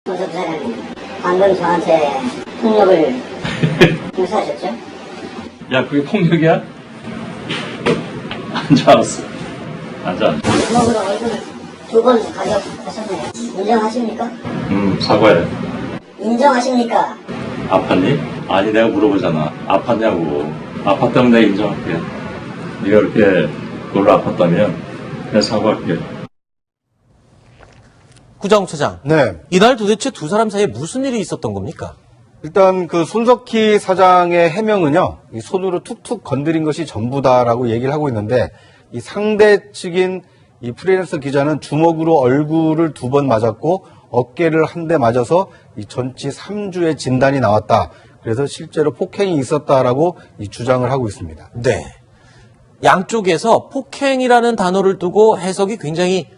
손석희 사장님, 방금 저한테 폭력을 행사하셨죠? 야, 그게 폭력이야? 앉아, 알았어. 앉아. 주먹으로 얼굴을 2번 가격하셨네요. 인정하십니까? 사과해. 인정하십니까? 아팠니? 아니, 내가 물어보잖아. 아팠냐고. 아팠다면 내가 인정할게. 네가 그렇게 그걸로 아팠다면 내가 사과할게. 구자홍 차장. 네. 이날 도대체 두 사람 사이에 무슨 일이 있었던 겁니까? 일단 그 손석희 사장의 해명은요, 이 손으로 툭툭 건드린 것이 전부다라고 얘기를 하고 있는데, 이 상대 측인 이 프리랜서 기자는 주먹으로 얼굴을 2번 맞았고, 어깨를 한 대 맞아서 이 전치 3주의 진단이 나왔다. 그래서 실제로 폭행이 있었다라고 이 주장을 하고 있습니다. 네. 양쪽에서 폭행이라는 단어를 두고 해석이 굉장히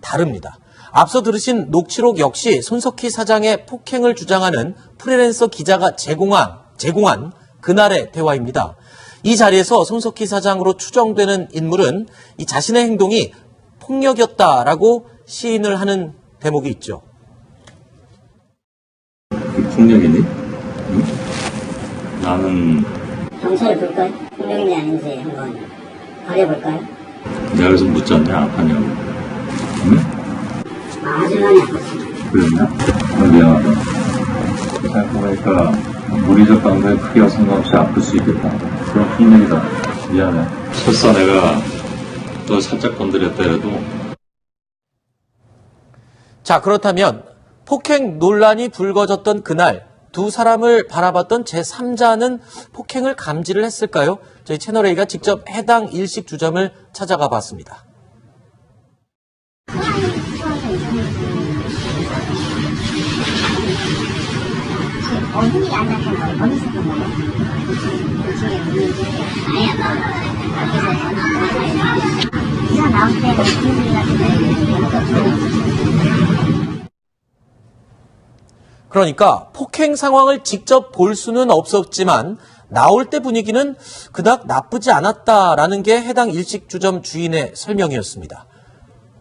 다릅니다. 앞서 들으신 녹취록 역시 손석희 사장의 폭행을 주장하는 프리랜서 기자가 제공한 그날의 대화입니다. 이 자리에서 손석희 사장으로 추정되는 인물은 이 자신의 행동이 폭력이었다라고 시인을 하는 대목이 있죠. 폭력이니? 응? 나는 경찰을 볼까요? 폭력인지 아닌지 한번 확인해볼까요? 내가 그래서 묻잖냐, 아팠냐고. 응? 아주 많이 아팠습니다. 그랬냐? 미안하다. 생각해보니까 물리적 강도에 크기와 상관없이 아플 수 있겠다. 그런 폭력이다. 미안해. 설사 내가 너 살짝 건드렸다 해도. 자, 그렇다면 폭행 논란이 불거졌던 그날 두 사람을 바라봤던 제3자는 폭행을 감지를 했을까요? 저희 채널A가 직접 해당 일식 주점을 찾아가 봤습니다. 어둠이 안 나타나고 어디 있었던 거예요? 기사 나올 때는 분위기 같은데 그러니까 폭행 상황을 직접 볼 수는 없었지만 나올 때 분위기는 그닥 나쁘지 않았다라는 게 해당 일식 주점 주인의 설명이었습니다.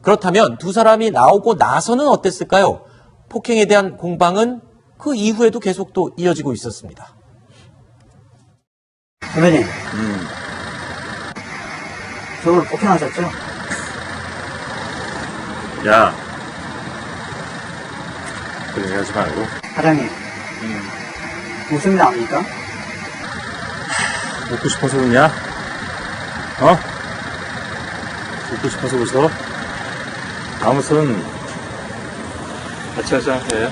그렇다면 두 사람이 나오고 나서는 어땠을까요? 폭행에 대한 공방은 그 이후에도 계속 또 이어지고 있었습니다. 대표님, 저를 폭행하셨죠? 야. 그런 얘기 하지 말고. 사장님, 웃음이 나옵니까? 웃고 싶어서 웃냐? 어? 웃고 싶어서 웃어? 아무튼 같이 하자 해.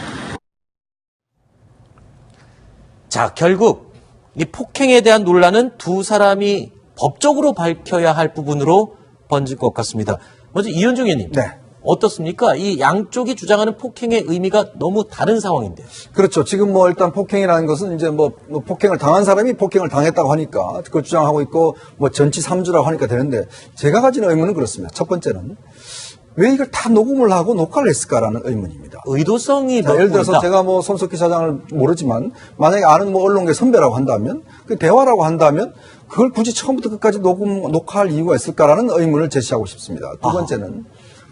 자, 결국 이 폭행에 대한 논란은 두 사람이 법적으로 밝혀야 할 부분으로 번질 것 같습니다. 먼저 이현중 의원님. 네. 어떻습니까? 이 양쪽이 주장하는 폭행의 의미가 너무 다른 상황인데요. 그렇죠. 지금 뭐 일단 폭행이라는 것은 이제 뭐 폭행을 당한 사람이 폭행을 당했다고 하니까 그 주장하고 있고 뭐 전치 3주라고 하니까 되는데 제가 가진 의문은 그렇습니다. 첫 번째는 왜 이걸 다 녹음을 하고 녹화를 했을까라는 의문입니다. 의도성이 자, 예를 들어서 있다. 제가 뭐 손석희 사장을 모르지만 만약에 아는 뭐 언론계 선배라고 한다면 그 대화라고 한다면 그걸 굳이 처음부터 끝까지 녹화할 이유가 있을까라는 의문을 제시하고 싶습니다. 두 번째는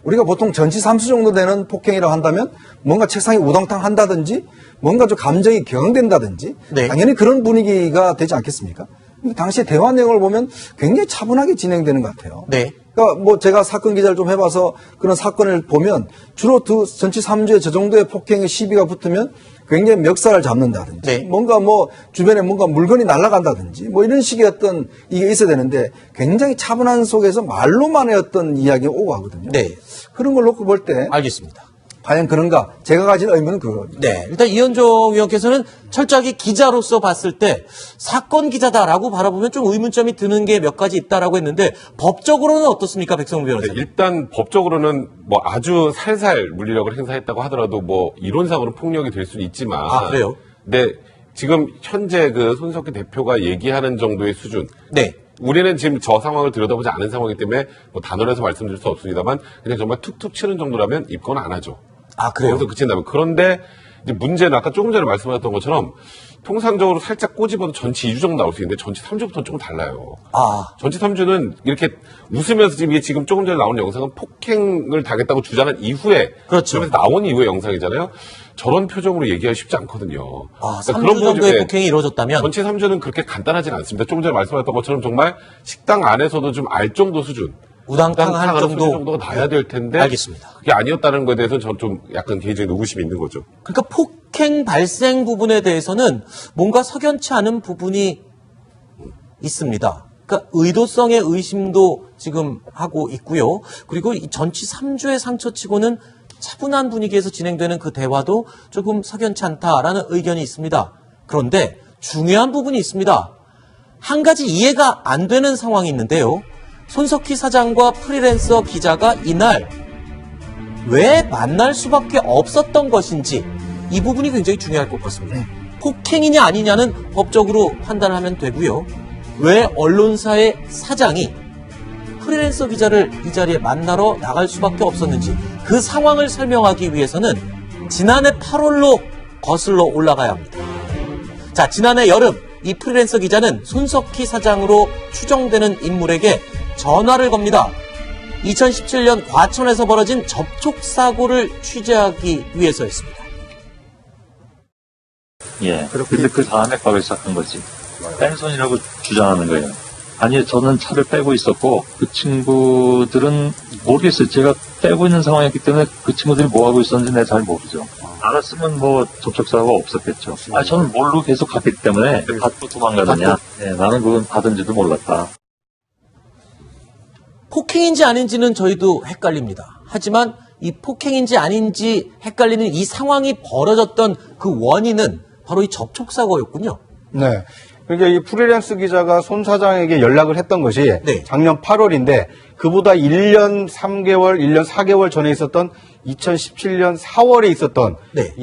우리가 보통 전치 3수 정도 되는 폭행이라고 한다면 뭔가 책상이 우당탕 한다든지 뭔가 좀 감정이 격앙된다든지 네. 당연히 그런 분위기가 되지 않겠습니까? 근데 당시에 대화 내용을 보면 굉장히 차분하게 진행되는 것 같아요. 네. 그러니까 뭐 제가 사건 기자를 좀 해봐서 그런 사건을 보면 주로 전치 3주에 저 정도의 폭행의 시비가 붙으면 굉장히 멱살을 잡는다든지 네. 뭔가 뭐 주변에 뭔가 물건이 날아간다든지 뭐 이런 식의 어떤 이게 있어야 되는데 굉장히 차분한 속에서 말로만의 어떤 이야기가 오고 하거든요. 네. 그런 걸 놓고 볼 때 알겠습니다. 과연 그런가? 제가 가진 의문은 그겁니다. 네. 일단 이현종 의원께서는 철저하게 기자로서 봤을 때 사건 기자다라고 바라보면 좀 의문점이 드는 게 몇 가지 있다라고 했는데 법적으로는 어떻습니까? 백성문 변호사님. 네, 일단 법적으로는 뭐 아주 살살 물리력을 행사했다고 하더라도 뭐 이론상으로는 폭력이 될 수는 있지만. 아, 그래요? 네. 지금 현재 그 손석희 대표가 얘기하는 정도의 수준. 네. 우리는 지금 저 상황을 들여다보지 않은 상황이기 때문에 뭐 단어로 해서 말씀드릴 수 없습니다만 그냥 정말 툭툭 치는 정도라면 입건 안 하죠. 아, 그래요? 거기서 그친다면. 그런데 이제 문제는 아까 조금 전에 말씀하셨던 것처럼 통상적으로 살짝 꼬집어도 전치 2주 정도 나올 수 있는데 전치 3주부터는 조금 달라요. 아. 전치 3주는 이렇게 웃으면서 지금 이게 지금 조금 전에 나온 영상은 폭행을 당했다고 주장한 이후에 그렇죠. 그러면서 나온 이후의 영상이잖아요. 저런 표정으로 얘기하기 쉽지 않거든요. 아, 그러니까 3주 정도의 부분에 폭행이 이루어졌다면 전체 3주는 그렇게 간단하진 않습니다. 조금 전에 말씀하셨던 것처럼 정말 식당 안에서도 좀 알 정도 수준. 우당탕할 정도. 정도가 나야 될 텐데. 알겠습니다. 그게 아니었다는 거에 대해서는 저는 좀 약간 개인적인 의구심이 있는 거죠. 그러니까 폭행 발생 부분에 대해서는 뭔가 석연치 않은 부분이 있습니다. 그러니까 의도성의 의심도 지금 하고 있고요. 그리고 이 전치 3주의 상처치고는 차분한 분위기에서 진행되는 그 대화도 조금 석연치 않다라는 의견이 있습니다. 그런데 중요한 부분이 있습니다. 한 가지 이해가 안 되는 상황이 있는데요. 손석희 사장과 프리랜서 기자가 이날 왜 만날 수밖에 없었던 것인지 이 부분이 굉장히 중요할 것 같습니다. 폭행이냐 아니냐는 법적으로 판단하면 되고요. 왜 언론사의 사장이 프리랜서 기자를 이 자리에 만나러 나갈 수밖에 없었는지 그 상황을 설명하기 위해서는 지난해 8월로 거슬러 올라가야 합니다. 자, 지난해 여름 이 프리랜서 기자는 손석희 사장으로 추정되는 인물에게 전화를 겁니다. 2017년 과천에서 벌어진 접촉사고를 취재하기 위해서였습니다. 예. 근데 그 다음에 과거에 시작한 거지. 뺑소니라고 주장하는 거예요. 아니, 저는 차를 빼고 있었고, 그 친구들은 모르겠어요. 제가 빼고 있는 상황이었기 때문에 그 친구들이 뭐 하고 있었는지 내가 잘 모르죠. 알았으면 뭐 접촉사고가 없었겠죠. 아니, 저는 모르고 계속 갔기 때문에 받고 도망가느냐. 네, 나는 그건 받은지도 몰랐다. 폭행인지 아닌지는 저희도 헷갈립니다. 하지만 이 폭행인지 아닌지 헷갈리는 이 상황이 벌어졌던 그 원인은 바로 이 접촉사고였군요. 네. 그러니까 이 프리랜서 기자가 손 사장에게 연락을 했던 것이 네. 작년 8월인데 그보다 1년 3개월, 1년 4개월 전에 있었던 2017년 4월에 있었던 네.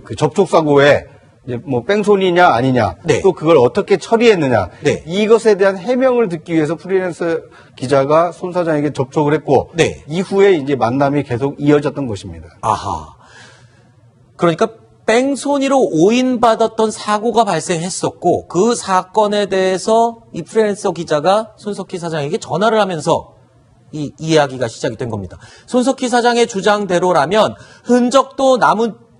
그 접촉사고에 이제 뭐 뺑소니냐 아니냐 네. 또 그걸 어떻게 처리했느냐 네. 이것에 대한 해명을 듣기 위해서 프리랜서 기자가 손 사장에게 접촉을 했고 네. 이후에 이제 만남이 계속 이어졌던 것입니다. 아하. 그러니까 뺑소니로 오인받았던 사고가 발생했었고 그 사건에 대해서 이 프리랜서 기자가 손석희 사장에게 전화를 하면서 이 이야기가 시작이 된 겁니다. 손석희 사장의 주장대로라면 흔적도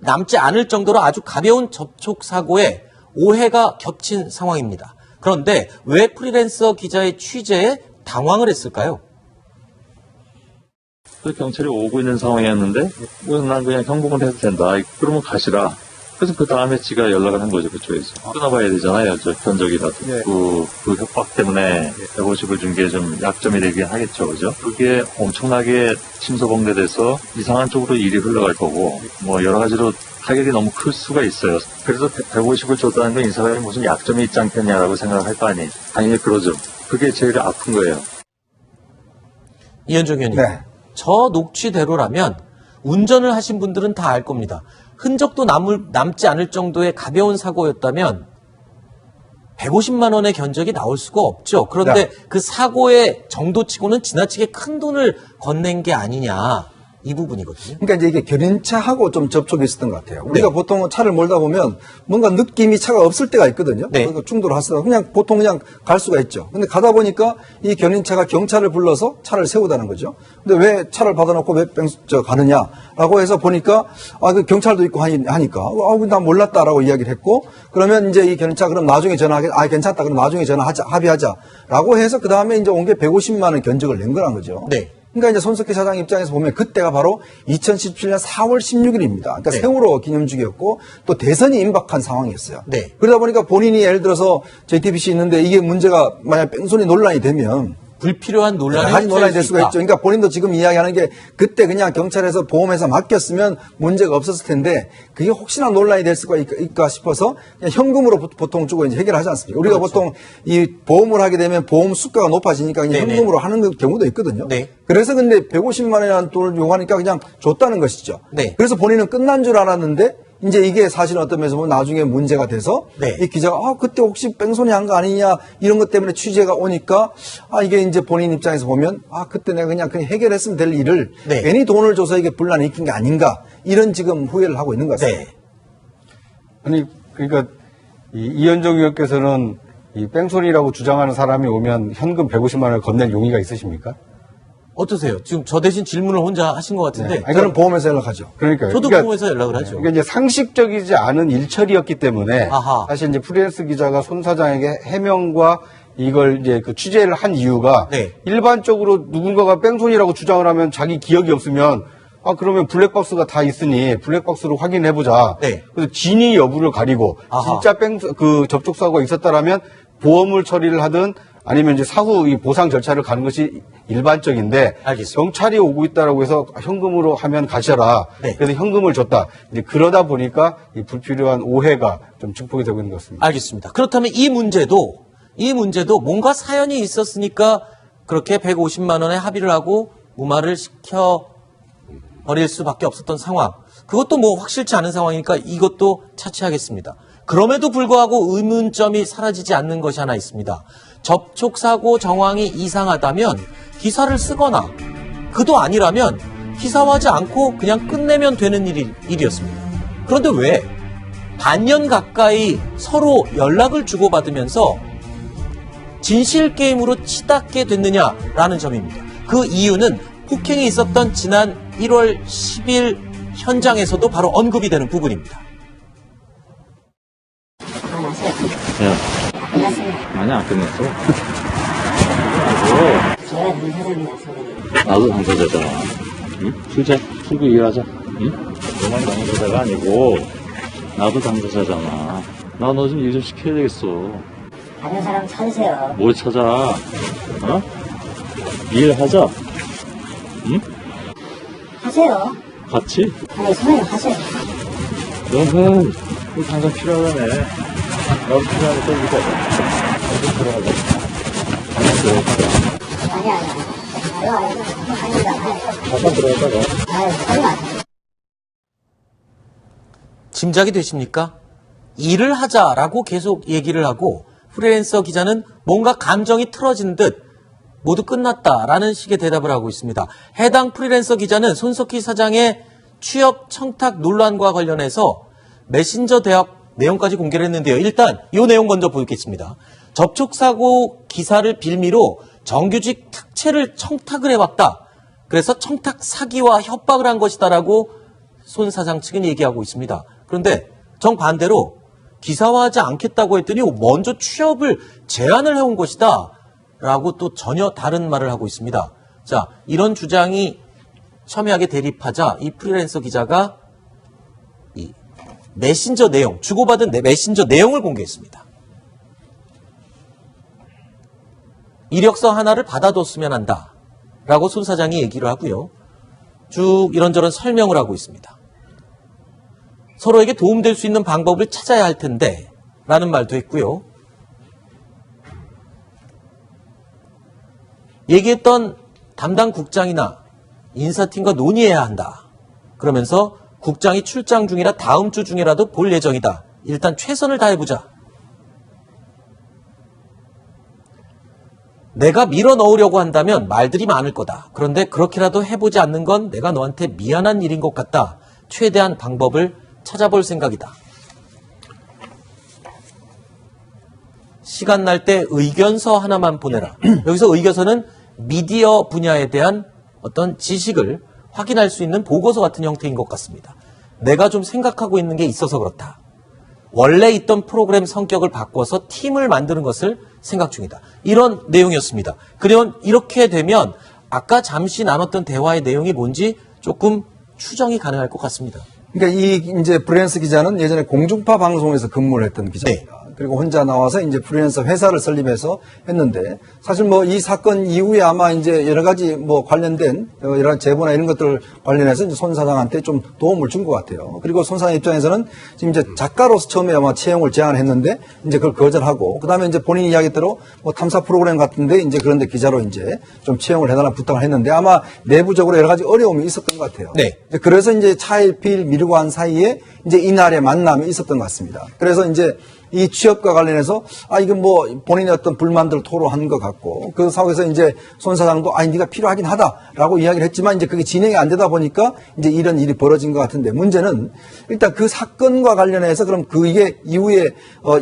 남지 않을 정도로 아주 가벼운 접촉사고에 오해가 겹친 상황입니다. 그런데 왜 프리랜서 기자의 취재에 당황을 했을까요? 경찰이 오고 있는 상황이었는데, 난 그냥 현금을 해도 된다. 그러면 가시라. 그래서 그 다음에 지가 연락을 한 거죠, 그쪽에서. 끊어봐야 되잖아요, 저 견적이라도. 네. 그 협박 때문에 150을 준 게 좀 약점이 되긴 하겠죠, 그죠? 그게 엄청나게 침소봉대돼서 이상한 쪽으로 일이 흘러갈 거고, 뭐 여러 가지로 타격이 너무 클 수가 있어요. 그래서 150을 줬다는 건 이 사람이 무슨 약점이 있지 않겠냐라고 생각을 할 거 아니에요. 당연히 그러죠. 그게 제일 아픈 거예요. 이현종 의원님. 네. 저 녹취대로라면 운전을 하신 분들은 다 알 겁니다. 흔적도 남지 않을 정도의 가벼운 사고였다면 150만 원의 견적이 나올 수가 없죠. 그런데 네. 그 사고의 정도치고는 지나치게 큰 돈을 건넨 게 아니냐. 이 부분이거든요. 그러니까 이제 이게 견인차하고 좀 접촉이 있었던 것 같아요. 우리가 네. 보통 차를 몰다 보면 뭔가 느낌이 차가 없을 때가 있거든요. 네. 그러니까 충돌을 하시다가 그냥 보통 그냥 갈 수가 있죠. 근데 가다 보니까 이 견인차가 경찰을 불러서 차를 세우다는 거죠. 근데 왜 차를 받아놓고 왜 가느냐라고 해서 보니까 그 경찰도 있고 하니까 난 몰랐다라고 이야기를 했고 그러면 이제 이 견인차 그럼 나중에 전화하게 괜찮다 그럼 나중에 전화하자 합의하자라고 해서 그 다음에 이제 온 게 150만 원 견적을 낸 거란 거죠. 네. 그러니까 이제 손석희 사장 입장에서 보면 그때가 바로 2017년 4월 16일입니다. 그러니까 네. 세월호 기념주기였고 또 대선이 임박한 상황이었어요. 네. 그러다 보니까 본인이 예를 들어서 JTBC 있는데 이게 문제가 만약 뺑소니 논란이 되면 불필요한 논란이 많이 논란이 될 수가 있다. 있죠. 그러니까 본인도 지금 이야기하는 게 그때 그냥 경찰에서 보험회사 맡겼으면 문제가 없었을 텐데 그게 혹시나 논란이 될 수가 있을까 싶어서 그냥 현금으로 보통 주고 이제 해결하지 않습니까? 우리가 그렇죠. 보통 이 보험을 하게 되면 보험 수가가 높아지니까 그냥 네네. 현금으로 하는 경우도 있거든요. 네. 그래서 근데 150만 원이라는 돈을 요구하니까 그냥 줬다는 것이죠. 네. 그래서 본인은 끝난 줄 알았는데 이제 이게 사실은 어떤 면에서 보면 나중에 문제가 돼서 네. 이 기자가 그때 혹시 뺑소니 한 거 아니냐 이런 것 때문에 취재가 오니까 이게 이제 본인 입장에서 보면 그때 내가 그냥 해결했으면 될 일을 네. 괜히 돈을 줘서 이게 분란이 일으킨 게 아닌가 이런 지금 후회를 하고 있는 것 같습니다. 네. 아니 그러니까 이현정 의원께서는 이 뺑소니라고 주장하는 사람이 오면 현금 150만 원을 건넬 용의가 있으십니까? 어떠세요? 지금 저 대신 질문을 혼자 하신 것 같은데. 네. 저는 보험회사 연락하죠. 그러니까요. 저도 그러니까 보험회사 연락을 하죠. 그러니까 이제 상식적이지 않은 일처리였기 때문에 아하. 사실 이제 프리랜서 기자가 손 사장에게 해명과 이걸 이제 그 취재를 한 이유가 네. 일반적으로 누군가가 뺑소니라고 주장을 하면 자기 기억이 없으면 그러면 블랙박스가 다 있으니 블랙박스로 확인해 보자. 네. 그래서 진위 여부를 가리고 아하. 진짜 그 접촉 사고가 있었다라면 보험을 처리를 하든 아니면 이제 사후 이 보상 절차를 가는 것이 일반적인데 알겠습니다. 경찰이 오고 있다라고 해서 현금으로 하면 가셔라. 네. 그래서 현금을 줬다. 이제 그러다 보니까 이 불필요한 오해가 좀 증폭이 되고 있는 것 같습니다. 알겠습니다. 그렇다면 이 문제도 뭔가 사연이 있었으니까 그렇게 150만 원에 합의를 하고 무마를 시켜 버릴 수밖에 없었던 상황. 그것도 뭐 확실치 않은 상황이니까 이것도 차치하겠습니다. 그럼에도 불구하고 의문점이 사라지지 않는 것이 하나 있습니다. 접촉사고 정황이 이상하다면 기사를 쓰거나 그도 아니라면 기사화하지 않고 그냥 끝내면 되는 일이었습니다. 그런데 왜 반년 가까이 서로 연락을 주고받으면서 진실게임으로 치닫게 됐느냐라는 점입니다. 그 이유는 폭행이 있었던 지난 1월 10일 현장에서도 바로 언급이 되는 부분입니다. 야, 끝났습니다. 아니, 안 끝냈어. 제가 당사자입니다, 선생님. 나도 당사자잖아. 응? 출제, 출구 일하자. 응? 너만 당사자가 아니고, 나도 당사자잖아. 나 너 좀 일 좀 시켜야 되겠어. 다른 사람 찾으세요. 뭘 찾아? 어? 일하자. 응? 하세요. 같이? 아니, 선생님 하세요. 너는 또 당장 필요하다네. 나도 필요하니까 우리 가자. 어디 들어가자. 아니. 잠깐 들어갔다가. 아유, 하지 마세요. 짐작이 되십니까? 일을 하자라고 계속 얘기를 하고 프리랜서 기자는 뭔가 감정이 틀어진 듯 모두 끝났다라는 식의 대답을 하고 있습니다. 해당 프리랜서 기자는 손석희 사장의 취업 청탁 논란과 관련해서 메신저 대학 내용까지 공개를 했는데요. 일단 이 내용 먼저 보겠습니다. 접촉사고 기사를 빌미로 정규직 특채를 청탁을 해왔다. 그래서 청탁 사기와 협박을 한 것이다라고 손 사장 측은 얘기하고 있습니다. 그런데 정반대로 기사화하지 않겠다고 했더니 먼저 취업을 제안을 해온 것이다. 라고 또 전혀 다른 말을 하고 있습니다. 자, 이런 주장이 첨예하게 대립하자 이 프리랜서 기자가 이 메신저 내용, 주고받은 메신저 내용을 공개했습니다. 이력서 하나를 받아뒀으면 한다. 라고 손 사장이 얘기를 하고요. 쭉 이런저런 설명을 하고 있습니다. 서로에게 도움될 수 있는 방법을 찾아야 할 텐데 라는 말도 했고요. 얘기했던 담당 국장이나 인사팀과 논의해야 한다. 그러면서 국장이 출장 중이라 다음 주 중이라도 볼 예정이다. 일단 최선을 다해보자. 내가 밀어 넣으려고 한다면 말들이 많을 거다. 그런데 그렇게라도 해보지 않는 건 내가 너한테 미안한 일인 것 같다. 최대한 방법을 찾아볼 생각이다. 시간 날 때 의견서 하나만 보내라. 여기서 의견서는 미디어 분야에 대한 어떤 지식을 확인할 수 있는 보고서 같은 형태인 것 같습니다. 내가 좀 생각하고 있는 게 있어서 그렇다. 원래 있던 프로그램 성격을 바꿔서 팀을 만드는 것을 생각 중이다. 이런 내용이었습니다. 그러면 이렇게 되면 아까 잠시 나눴던 대화의 내용이 뭔지 조금 추정이 가능할 것 같습니다. 그러니까 이 이제 프리랜서 기자는 예전에 공중파 방송에서 근무를 했던 기자입니다. 네. 그리고 혼자 나와서 이제 프리랜서 회사를 설립해서 했는데 사실 뭐 이 사건 이후에 아마 이제 여러 가지 뭐 관련된 여러 가지 제보나 이런 것들 관련해서 이제 손 사장한테 좀 도움을 준 것 같아요. 그리고 손 사장 입장에서는 지금 이제 작가로서 처음에 아마 채용을 제안을 했는데 이제 그걸 거절하고 그다음에 이제 본인 이야기대로 뭐 탐사 프로그램 같은데 이제 그런데 기자로 이제 좀 채용을 해달라는 부탁을 했는데 아마 내부적으로 여러 가지 어려움이 있었던 것 같아요. 네. 그래서 이제 차일피일 미루고 한 사이에 이제 이날의 만남이 있었던 것 같습니다. 그래서 이제 이 취업과 관련해서 이건 뭐 본인의 어떤 불만들을 토로한 것 같고 그 상황에서 이제 손 사장도 네가 필요하긴 하다라고 이야기를 했지만 이제 그게 진행이 안 되다 보니까 이제 이런 일이 벌어진 것 같은데 문제는 일단 그 사건과 관련해서 그럼 이게 이후에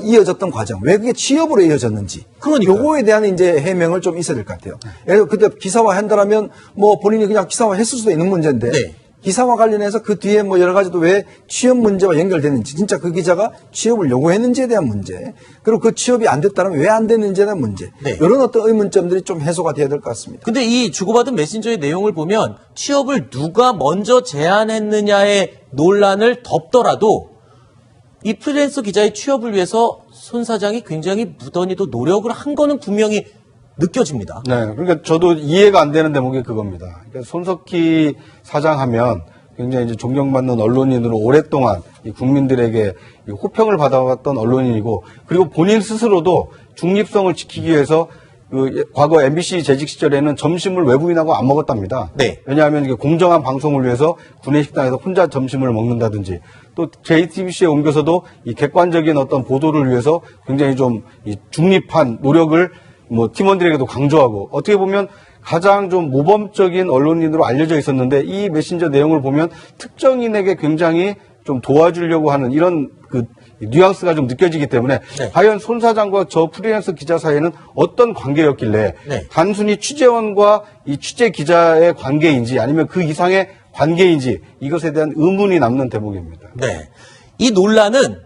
이어졌던 과정 왜 그게 취업으로 이어졌는지 그러니까요. 요거에 대한 이제 해명을 좀 있어야 될 것 같아요. 예를 들어 그때 기사화 한다라면 뭐 본인이 그냥 기사화 했을 수도 있는 문제인데 네. 기사와 관련해서 그 뒤에 뭐 여러 가지도 왜 취업 문제와 연결되는지 진짜 그 기자가 취업을 요구했는지에 대한 문제 그리고 그 취업이 안 됐다면 왜 안 됐는지에 대한 문제 네. 이런 어떤 의문점들이 좀 해소가 돼야 될 것 같습니다. 근데 이 주고받은 메신저의 내용을 보면 취업을 누가 먼저 제안했느냐의 논란을 덮더라도 이 프리랜서 기자의 취업을 위해서 손 사장이 굉장히 무던히도 노력을 한 거는 분명히 느껴집니다. 네, 그러니까 저도 이해가 안 되는 대목이 그겁니다. 그러니까 손석희 사장하면 굉장히 이제 존경받는 언론인으로 오랫동안 이 국민들에게 이 호평을 받아왔던 언론인이고, 그리고 본인 스스로도 중립성을 지키기 위해서 그 과거 MBC 재직 시절에는 점심을 외부인하고 안 먹었답니다. 네. 왜냐하면 이게 공정한 방송을 위해서 구내식당에서 혼자 점심을 먹는다든지, 또 JTBC에 옮겨서도 이 객관적인 어떤 보도를 위해서 굉장히 좀 이 중립한 노력을 뭐 팀원들에게도 강조하고, 어떻게 보면 가장 좀 모범적인 언론인으로 알려져 있었는데 이 메신저 내용을 보면 특정인에게 굉장히 좀 도와주려고 하는 이런 그 뉘앙스가 좀 느껴지기 때문에 네. 과연 손 사장과 저 프리랜서 기자 사이에는 어떤 관계였길래 네. 단순히 취재원과 이 취재 기자의 관계인지 아니면 그 이상의 관계인지 이것에 대한 의문이 남는 대목입니다. 네. 이 논란은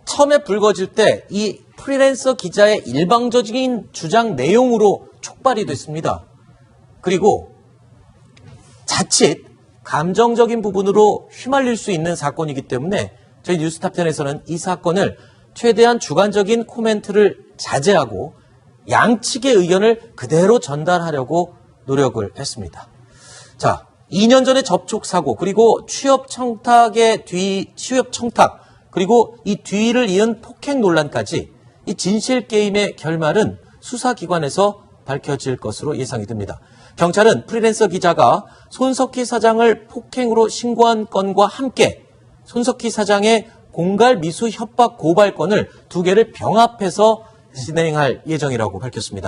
처음에 불거질 때 이 프리랜서 기자의 일방적인 주장 내용으로 촉발이 됐습니다. 그리고 자칫 감정적인 부분으로 휘말릴 수 있는 사건이기 때문에 저희 뉴스탑10에서는 이 사건을 최대한 주관적인 코멘트를 자제하고 양측의 의견을 그대로 전달하려고 노력을 했습니다. 자, 2년 전의 접촉 사고, 그리고 취업 청탁, 그리고 이 뒤를 이은 폭행 논란까지 이 진실 게임의 결말은 수사기관에서 밝혀질 것으로 예상이 됩니다. 경찰은 프리랜서 기자가 손석희 사장을 폭행으로 신고한 건과 함께 손석희 사장의 공갈 미수 협박 고발 건을 두 개를 병합해서 진행할 예정이라고 밝혔습니다.